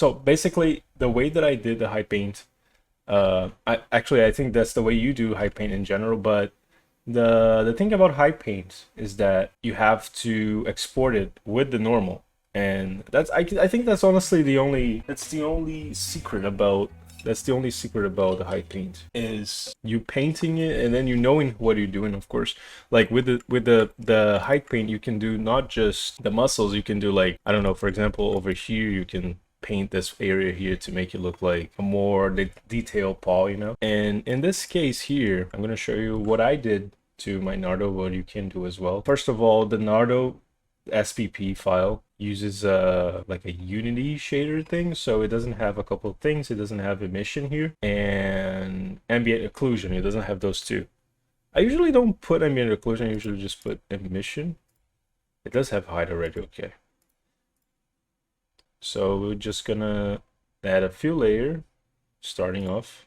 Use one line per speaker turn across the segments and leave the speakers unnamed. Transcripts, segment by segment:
So basically, the way that I did the high paint, I think that's the way you do high paint in general. But the thing about high paint is that you have to export it with the normal, and I think that's honestly the only secret about the high paint is you painting it and then you knowing what you're doing, of course. Like with the high paint, you can do not just the muscles, you can do like, I don't know, for example, over here you can paint this area here to make it look like a more detailed paw, you know. And in this case here, I'm going to show you what I did to my Nardo, what you can do as well. First of all, the Nardo SPP file uses like a Unity shader thing, so it doesn't have a couple of things. It doesn't have emission here and ambient occlusion. It doesn't have those two. I usually don't put ambient occlusion. I usually just put emission. It does have height already. Okay. So we're just gonna add a fill layer starting off.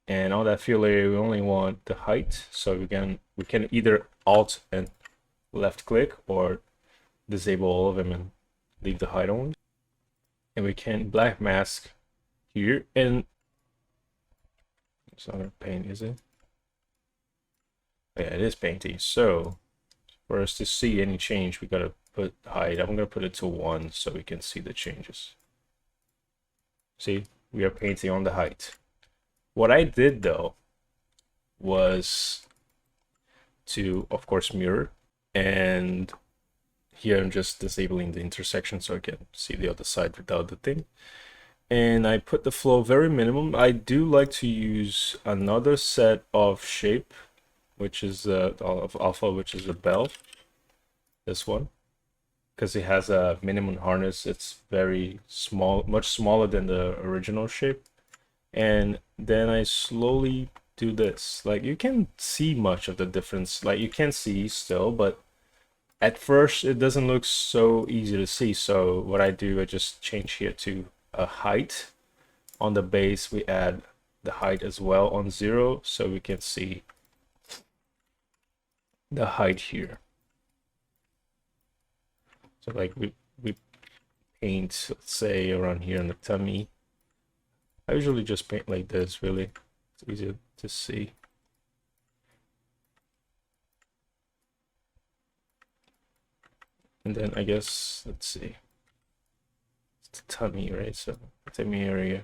And on that fill layer, we only want the height. So we can either Alt and left click or disable all of them and leave the height on. And we can black mask here, and it's not a paint, is it? Yeah, it is painting. So for us to see any change, we gotta put height. I'm gonna put it to 1 so we can see the changes. See, we are painting on the height. What I did though was to, of course, mirror, and here I'm just disabling the intersection so I can see the other side without the thing. And I put the flow very minimum. I do like to use another set of shape, which is of alpha, which is a bell, this one, because it has a minimum hardness. It's very small, much smaller than the original shape. And then I slowly do this. Like, you can see much of the difference. Like, you can see still, but at first it doesn't look so easy to see. So what I do, I just change here to a height. On the base, we add the height as well on 0, so we can see the height here. So like we paint, let's say, around here in the tummy. I usually just paint like this, really. It's easier to see. And then I guess, let's see. It's the tummy, right? So tummy area.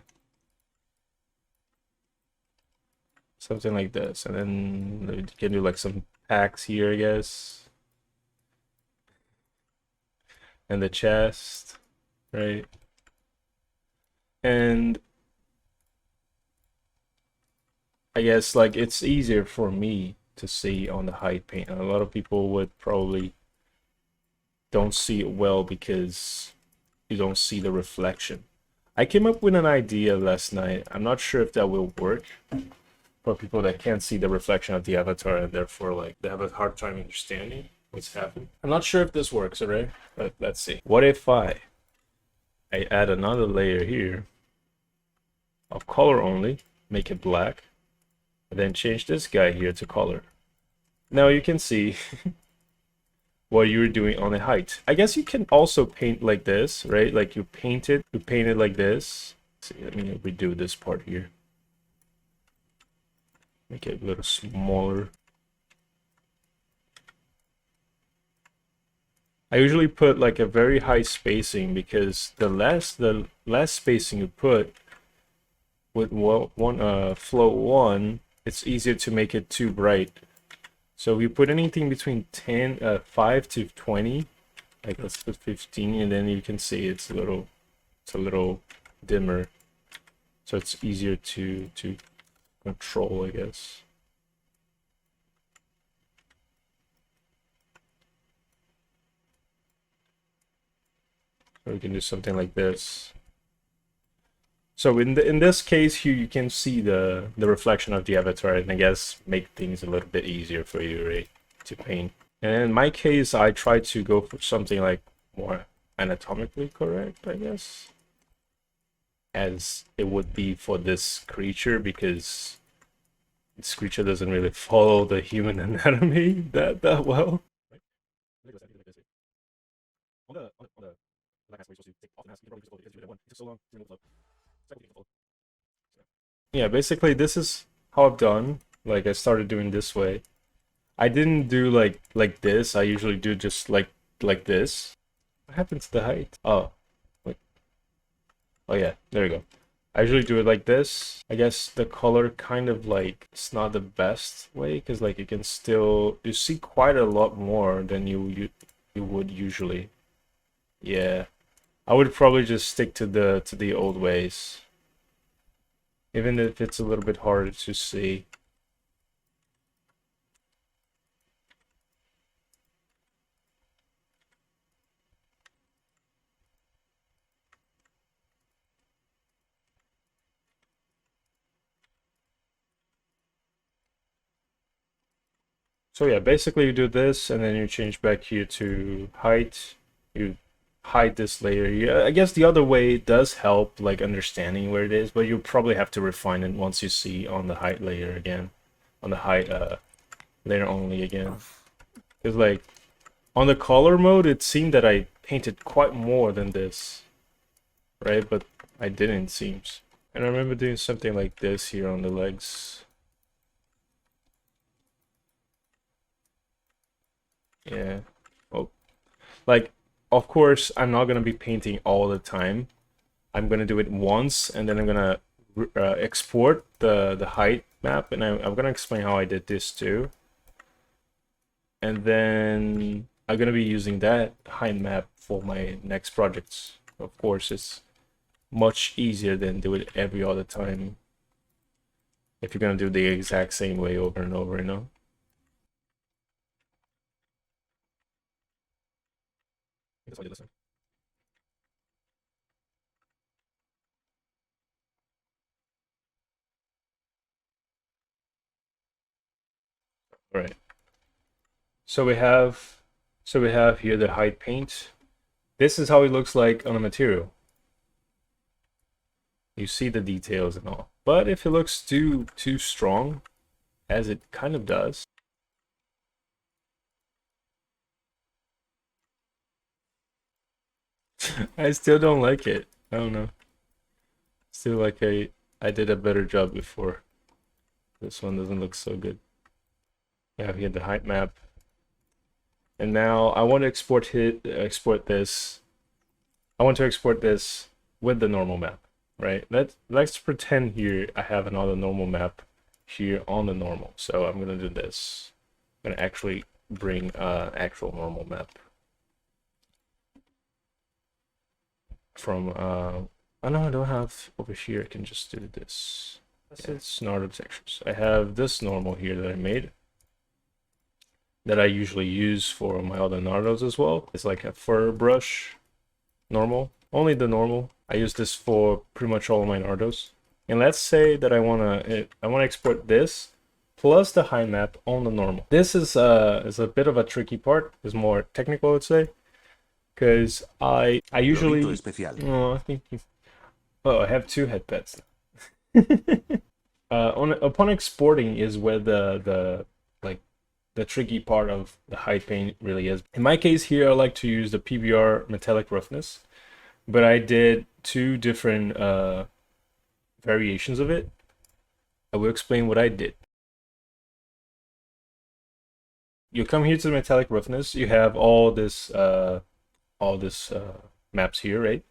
Something like this. And then you can do like some packs here, I guess. And the chest, right? And I guess like it's easier for me to see on the height paint. A lot of people would probably don't see it well because you don't see the reflection. I came up with an idea last night. I'm not sure if that will work for people that can't see the reflection of the avatar and therefore like they have a hard time understanding what's happening. I'm not sure if this works, alright? But let's see. What if I add another layer here of color only, make it black, and then change this guy here to color. Now you can see what you're doing on the height. I guess you can also paint like this, right? Like you paint it like this. Let's see, let me redo this part here. Make it a little smaller. I usually put like a very high spacing because the less spacing you put with flow 1, it's easier to make it too bright. So we put anything between 5 to 20, like let's put 15, and then you can see it's a little dimmer. So it's easier to control, I guess. So we can do something like this. So in this case here, you can see the reflection of the avatar, and I guess make things a little bit easier for you, right, to paint. And in my case, I try to go for something like more anatomically correct, I guess, as it would be for this creature, because this creature doesn't really follow the human anatomy that well. Yeah, basically this is how I've done. Like I started doing this way. I didn't do like this. I usually do just like this. What happened to the height? Oh, wait. Oh yeah, there you go. I usually do it like this. I guess the color kind of like it's not the best way because like you can still you see quite a lot more than you would usually. Yeah. I would probably just stick to the old ways. Even if it's a little bit harder to see. So yeah, basically you do this and then you change back here to height. You hide this layer. Yeah, I guess the other way does help like understanding where it is, but you probably have to refine it once you see on the height layer again. On the height layer only again. Because like on the color mode it seemed that I painted quite more than this. Right? But I didn't, it seems. And I remember doing something like this here on the legs. Yeah. Oh, like, of course, I'm not gonna be painting all the time. I'm gonna do it once, and then I'm gonna export the height map, and I'm gonna explain how I did this too. And then I'm gonna be using that height map for my next projects. Of course, it's much easier than do it every other time. If you're gonna do the exact same way over and over, you know? All right. So we have here the height paint. This is how it looks like on a material. You see the details and all. But if it looks too strong, as it kind of does, I still don't like it. I don't know. Still like I did a better job before. This one doesn't look so good. We have here the height map. And now I want to export this. I want to export this with the normal map, right? Let's pretend here I have another normal map here on the normal. So I'm gonna do this. I'm gonna actually bring actual normal map from I know I don't have over here. I can just do this. It's Nardo textures. I have this normal here that I made that I usually use for my other Nardos as well. It's like a fur brush normal, only the normal. I use this for pretty much all of my Nardos. And let's say that I wanna export this plus the height map on the normal. This is a bit of a tricky part. It's more technical, I would say, because I usually oh, thank you. Oh, I have two head pets. Upon exporting is where the tricky part of the height paint really is. In my case here, I like to use the PBR metallic roughness, but I did two different variations of it. I will explain what I did. You come here to the metallic roughness. You have all this maps here, right?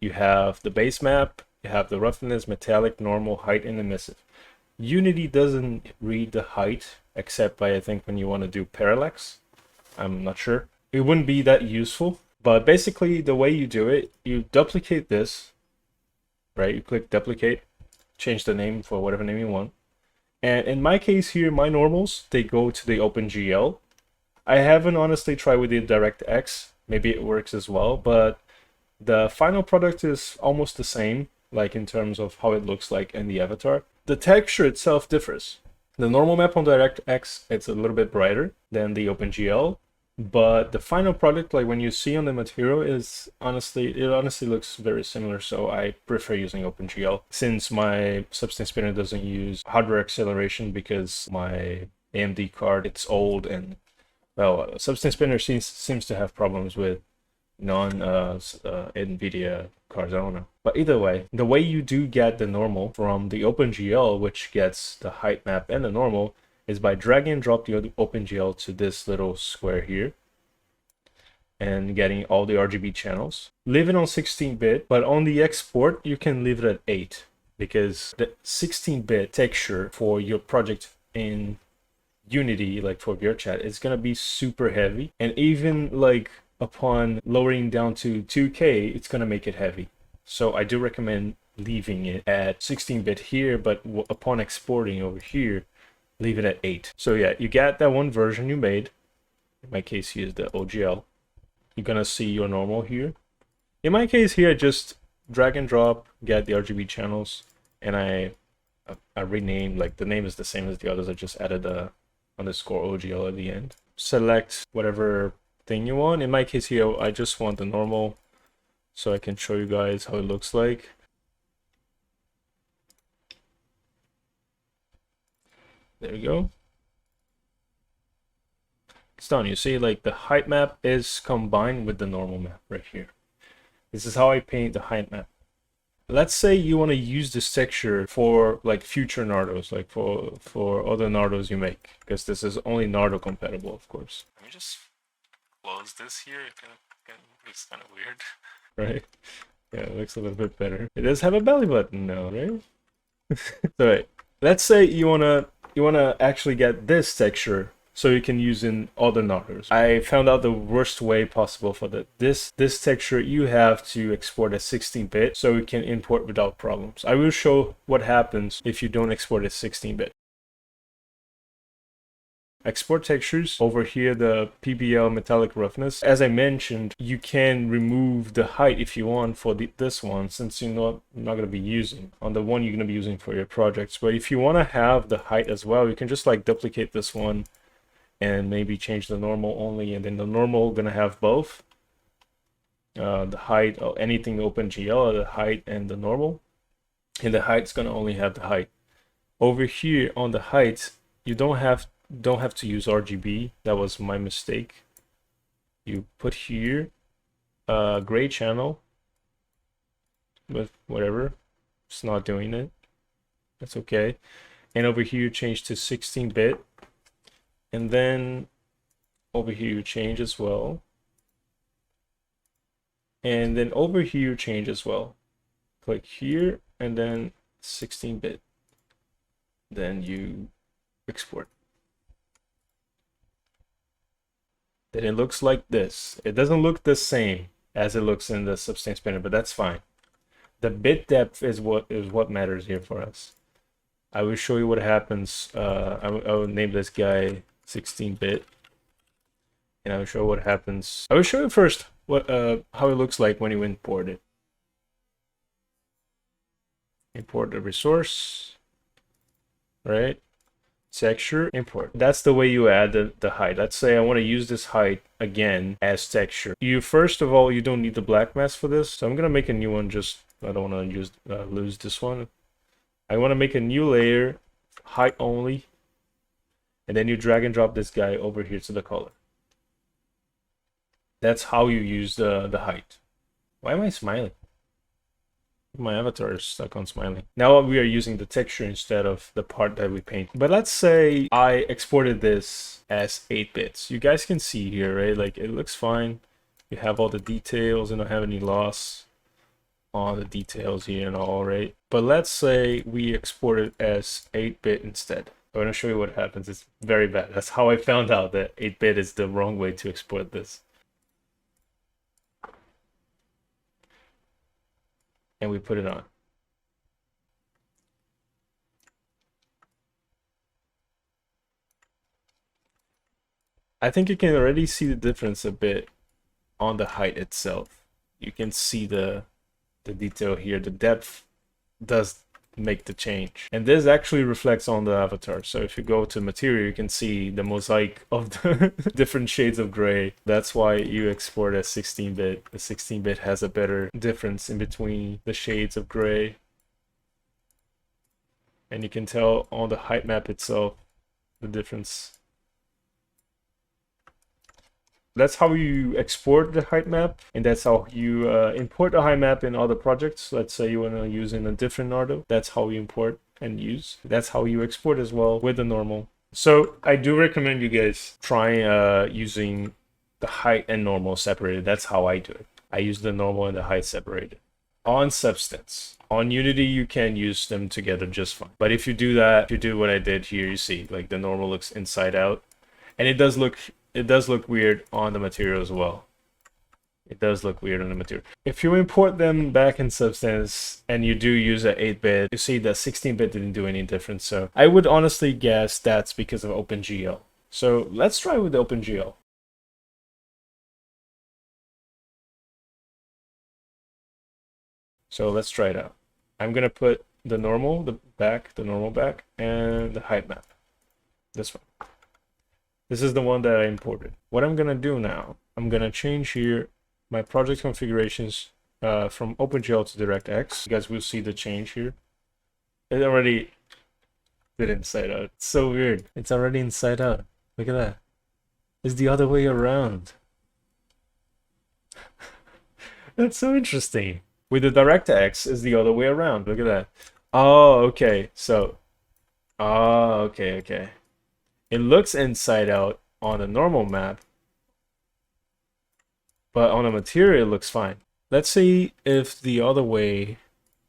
You have the base map. You have the roughness, metallic, normal, height, and emissive. Unity doesn't read the height except by, I think, when you want to do parallax. I'm not sure. It wouldn't be that useful, but basically the way you do it, you duplicate this, right? You click duplicate, change the name for whatever name you want. And in my case here, my normals, they go to the OpenGL. I haven't honestly tried with the DirectX. Maybe it works as well, but the final product is almost the same, like in terms of how it looks like in the avatar. The texture itself differs. The normal map on DirectX, it's a little bit brighter than the OpenGL, but the final product, like when you see on the material, it honestly looks very similar, so I prefer using OpenGL. Since my Substance Spinner doesn't use hardware acceleration because my AMD card, it's old, and well, Substance Spinner seems to have problems with NVIDIA cards, I don't know. But either way, the way you do get the normal from the OpenGL, which gets the height map and the normal, is by drag and drop the OpenGL to this little square here and getting all the RGB channels. Leave it on 16-bit, but on the export, you can leave it at 8 because the 16-bit texture for your project in Unity, like for vrchat, is gonna be super heavy, and even like upon lowering down to 2K, it's gonna make it heavy. So I do recommend leaving it at 16-bit here, but upon exporting over here, leave it at 8. So yeah, you get that one version you made. In my case, here's the OGL. You're gonna see your normal here. In my case here, I just drag and drop, get the RGB channels, and I renamed, like the name is the same as the others, I just added a underscore OGL at the end. Select whatever thing you want. In my case here, I just want the normal, so I can show you guys how it looks like. There you go. It's done. You see, like the height map is combined with the normal map right here. This is how I paint the height map. Let's say you want to use this texture for like future Nardos, like for other Nardos you make, because this is only Nardo compatible, of course. Let me just close this here. It looks kind of weird, right? Yeah, it looks a little bit better. It does have a belly button now, right? So right, let's say you wanna actually get this texture so you can use in other Nardos. I found out the worst way possible for this texture. You have to export as 16-bit so you can import without problems. I will show what happens if you don't export as 16-bit. Export textures. Over here, the PBL metallic roughness. As I mentioned, you can remove the height if you want for this one, since you're not going to be using on the one you're going to be using for your projects. But if you want to have the height as well, you can just like duplicate this one and maybe change the normal only, and then the normal going to have both the height or anything OpenGL, the height and the normal, and the height's going to only have the height. Over here on the height, you don't have to use RGB. That was my mistake. You put here a gray channel, but whatever, it's not doing it. That's okay. And over here you change to 16-bit, and then over here you change as well, and then over here you change as well. Click here and then 16-bit, then you export. Then it looks like this. It doesn't look the same as it looks in the Substance Painter, but that's fine. The bit depth is what matters here for us. I will show you what happens. I will name this guy 16-bit, and I will show what happens. I will show you first what how it looks like when you import it. Import the resource, right? Texture, import. That's the way you add the height. Let's say I want to use this height again as texture. You first of all, you don't need the black mask for this, so I'm gonna make a new one. Just I don't want to use lose this one. I want to make a new layer, height only, and then you drag and drop this guy over here to the color. That's how you use the height. Why am I smiling? My avatar is stuck on smiling. Now we are using the texture instead of the part that we paint. But let's say I exported this as 8 bits. You guys can see here, right? Like it looks fine. You have all the details and don't have any loss on the details here and all, right? But let's say we export it as 8-bit instead. I'm gonna show you what happens. It's very bad. That's how I found out that 8-bit is the wrong way to export this. And we put it on. I think you can already see the difference a bit on the height itself. You can see the detail here. The depth does make the change, and this actually reflects on the avatar. So if you go to material, you can see the mosaic of the different shades of gray. That's why you export as 16-bit. The 16-bit has a better difference in between the shades of gray, and you can tell on the height map itself the difference. that's how you export the height map, and that's how you import the height map in other projects. Let's say you want to use in a different Nardo. That's how you import and use. That's how you export as well with the normal. So I do recommend you guys try using the height and normal separated. That's how I do it. I use the normal and the height separated. On Substance, on Unity, you can use them together just fine. But if you do that, if you do what I did here, you see like the normal looks inside out, and it does look weird on the material as well. It does look weird on the material. If you import them back in Substance and you do use an 8-bit, you see that 16-bit didn't do any difference. So I would honestly guess that's because of OpenGL. So let's try with OpenGL. So let's try it out. I'm gonna put the normal back, and the height map. This one. This is the one that I imported. What I'm gonna do now, I'm gonna change here my project configurations from OpenGL to DirectX. You guys will see the change here. It already did inside out. It's so weird. It's already inside out. Look at that. It's the other way around. That's so interesting. With the DirectX, is the other way around. Look at that. Oh, okay. So, okay. It looks inside out on a normal map, but on a material it looks fine. Let's see if the other way,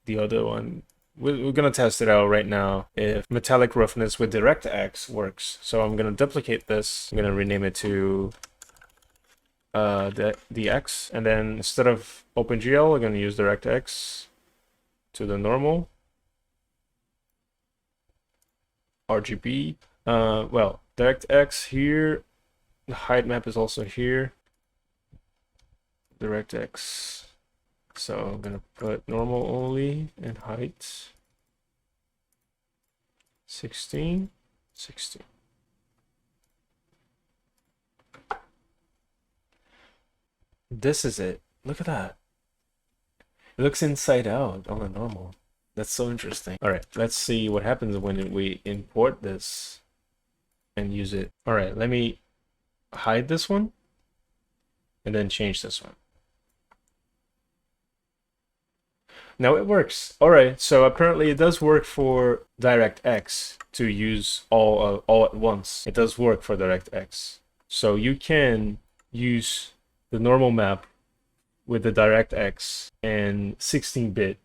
the other one, we're gonna test it out right now, if metallic roughness with DirectX works. So I'm gonna duplicate this. I'm gonna rename it to the X, and then instead of OpenGL, we're gonna use DirectX to the normal RGB. Well, DirectX here, the height map is also here. DirectX. So I'm gonna put normal only and height 16. This is it. Look at that. It looks inside out on the normal. That's so interesting. All right, let's see what happens when we import this and use it. All right, let me hide this one and then change this one. Now it works. All right, so apparently it does work for DirectX to use all at once. It does work for DirectX. So you can use the normal map with the DirectX and 16-bit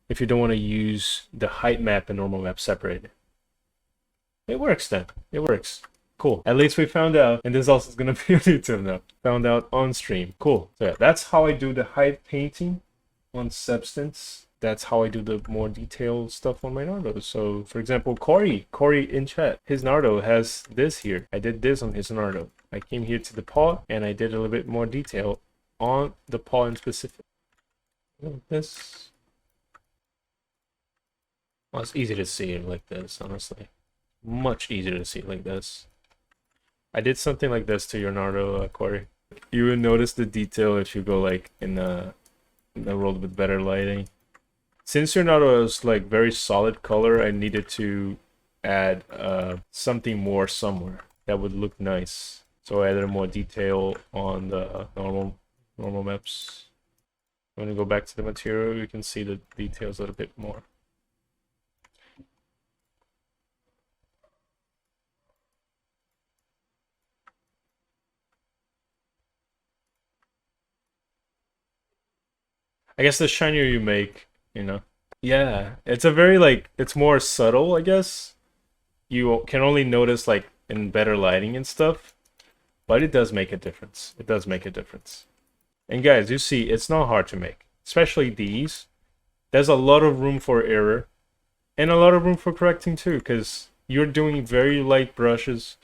if you don't want to use the height map and normal map separated. It works then. It works. Cool. At least we found out, and this also is going to be on YouTube now. Found out on stream. Cool. So yeah, that's how I do the height painting on Substance. That's how I do the more detailed stuff on my Nardo. So for example, Corey in chat, his Nardo has this here. I did this on his Nardo. I came here to the paw and I did a little bit more detail on the paw in specific. This. Well, it's easy to see it like this, honestly. Much easier to see it like this. I did something like this to your Nardo, Corey. You would notice the detail if you go like in the world with better lighting. Since your Nardo is like very solid color, I needed to add something more somewhere that would look nice. So I added more detail on the normal maps. When we go back to the material, you can see the details a little bit more. I guess the shinier you make, you know. Yeah, it's a very like, it's more subtle, I guess. You can only notice like in better lighting and stuff, but it does make a difference. It does make a difference. And guys, you see, it's not hard to make, especially these. There's a lot of room for error and a lot of room for correcting too, because you're doing very light brushes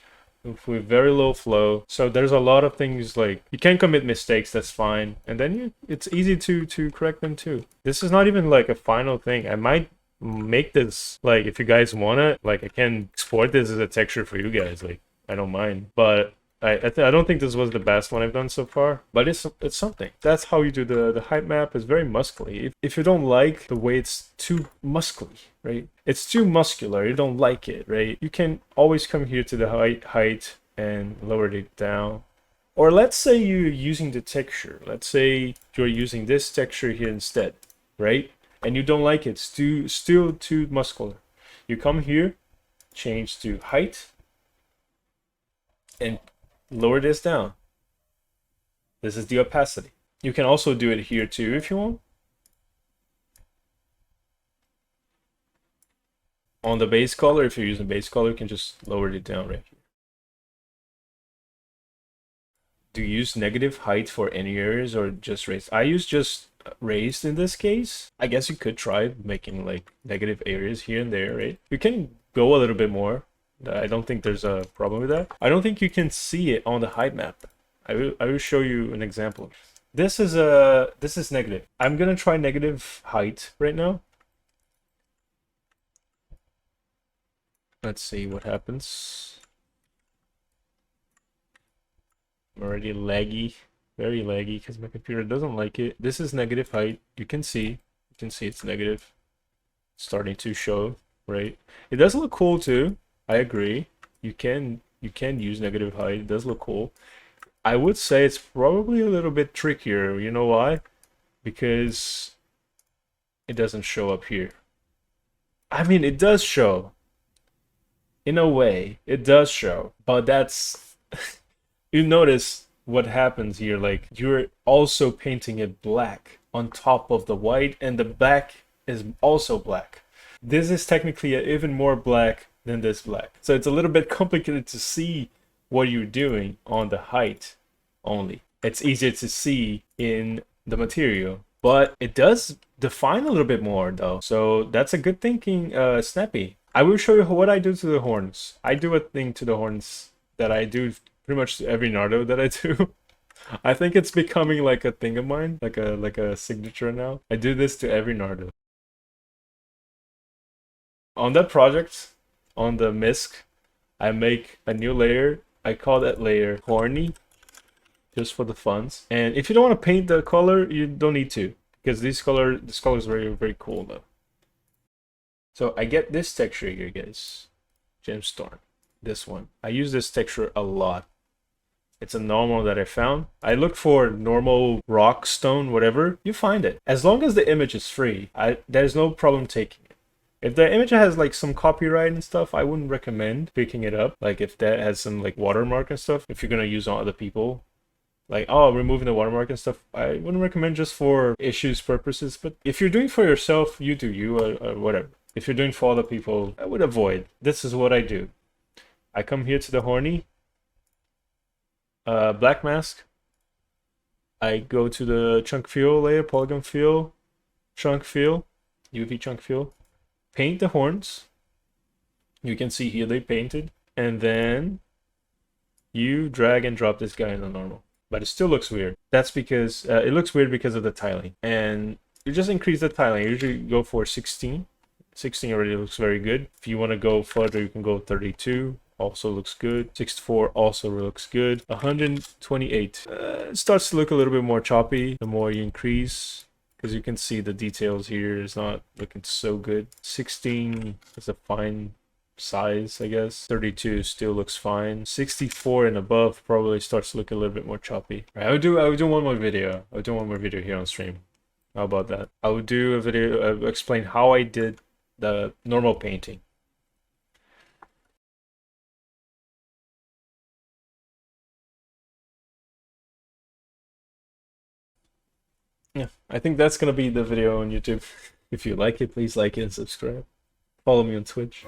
with very low flow. So there's a lot of things like you can commit mistakes, that's fine. And then it's easy to correct them too. This is not even like a final thing. I might make this, like, if you guys want it, like I can export this as a texture for you guys. Like, I don't mind. But I don't think this was the best one I've done so far, but it's something. That's how you do the height map. Is very muscly. If you don't like the way it's too muscly, right? It's too muscular. You don't like it, right? You can always come here to the height and lower it down, Or let's say you're using the texture. Let's say you're using this texture here instead, right? And you don't like it, still too muscular. You come here, change to height, and lower this down. This is the opacity. You can also do it here too if you want. On the base color, if you're using base color, you can just lower it down right here. Do you use negative height for any areas or just raised? I use just raised in this case. I guess you could try making like negative areas here and there, right? You can go a little bit more. I don't think there's a problem with that. I don't think you can see it on the height map. I will show you an example. This is negative. I'm gonna try negative height right now. Let's see what happens. I'm already laggy, very laggy because my computer doesn't like it. This is negative height. You can see it's negative. It's starting to show, right? It does look cool too. I agree. You can use negative height. It does look cool. I would say it's probably a little bit trickier. You know why? Because it doesn't show up here. I mean, it does show. In a way, it does show, but that's you notice what happens here, like you're also painting it black on top of the white, and the back is also black. This is technically even more black than this black. So it's a little bit complicated to see what you're doing on the height only. It's easier to see in the material, but it does define a little bit more though. So that's a good thinking, Snappy. I will show you what I do to the horns. I do a thing to the horns that I do pretty much to every Nardo that I do. I think it's becoming like a thing of mine, like a signature now. I do this to every Nardo. On that project, on the MISC, I make a new layer. I call that layer horny, just for the funs. And if you don't want to paint the color, you don't need to, because this color is very, very cool though. So I get this texture here, guys. Gemstone. This one. I use this texture a lot. It's a normal that I found. I look for normal rock, stone, whatever. You find it. As long as the image is free, there's no problem taking it. If the image has like some copyright and stuff, I wouldn't recommend picking it up. Like if that has some like watermark and stuff, if you're gonna use on other people. Like, oh, removing the watermark and stuff, I wouldn't recommend just for issues purposes. But if you're doing for yourself, you do you or whatever. If you're doing for other people, I would avoid. This is what I do. I come here to the horny, black mask. I go to the chunk fill layer, polygon fill, chunk fill, UV chunk fill. Paint the horns. You can see here they painted. And then you drag and drop this guy in the normal. But it still looks weird. That's because it looks weird because of the tiling. And you just increase the tiling. You usually go for 16. 16 already looks very good. If you want to go further, you can go 32. Also looks good. 64 also looks good. 128. It starts to look a little bit more choppy the more you increase, because you can see the details here is not looking so good. 16 is a fine size, I guess. 32 still looks fine. 64 and above probably starts to look a little bit more choppy. Right, I would do one more video. I would do one more video here on stream. How about that? I would do a video explain how I did the normal painting. Yeah, I think that's gonna be the video on YouTube. If you like it, please like it and subscribe. Follow me on Twitch.